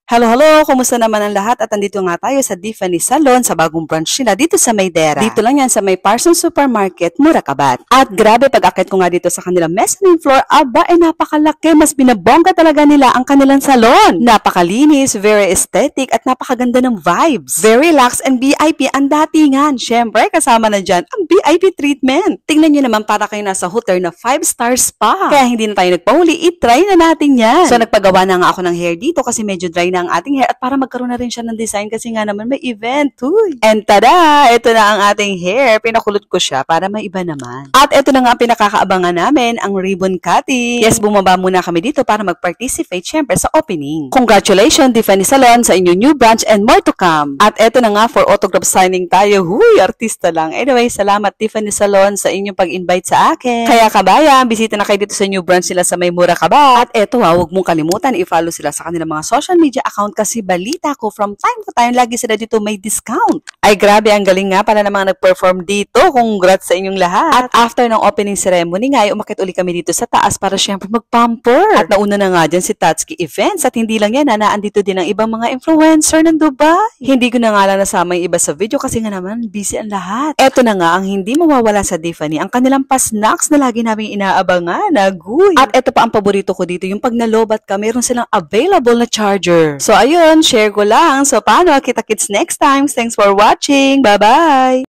Hello, kumusta naman ang lahat? At andito nga tayo sa Tiffany Salon sa bagong branch nila dito sa Maydera. Dito lang yan sa may Parsons Supermarket, Murakabat. At grabe, pag-akit ko nga dito sa kanilang mezzanine floor, aba, napakalaki. Mas binabongga talaga nila ang kanilang salon. Napakalinis, very aesthetic, at napakaganda ng vibes. Very relaxed and VIP ang datingan. Siyempre, kasama na dyan ang VIP treatment. Tingnan nyo naman para kayo nasa hotel na 5-star spa. Kaya hindi na tayo nagpahuli, itry na natin yan. So, nagpagawa na nga ako ng hair dito kasi medyo dry na ang ating hair at para magkaroon na rin siya ng design kasi nga naman may event. Uy. And tada! Ito na ang ating hair. Pinakulot ko siya para may iba naman. At ito na nga ang pinakakaabangan namin, ang ribbon cutting. Yes, bumaba muna kami dito para mag-participate syempre sa opening. Congratulations, Tiffany Salon, sa inyong new branch and more to come. At ito na nga for autograph signing tayo. Huy, artista lang. Anyway, salamat Tiffany Salon sa inyong pag-invite sa akin. Kaya kabayan, bisita na kayo dito sa new branch nila sa may Murakabat. At eto huwag mong kalimutan, i-follow sila sa kanilang mga social media account kasi balita ko from time to time lagi sila dito may discount. Ay grabe, ang galing nga pala na mga nag-perform dito. Congrats sa inyong lahat. At after ng opening ceremony nga, umakit uli kami dito sa taas para syempre mag-pamper. At nauna na nga dyan si Tatsuki Events at hindi lang yan, naandito din ang ibang mga influencer ng Dubai. Hindi ko na nga lang nasama yung iba sa video kasi nga naman busy ang lahat. Eto na nga ang hindi mawawala sa Tiffany, ang kanilang pa-snacks na lagi namin inaabangan. Naguy. At eto pa ang paborito ko dito, yung pag nalobat ka, meron silang available na charger. So ayun, share ko lang. So paano? Kita-kits next time. Thanks for watching. Bye-bye!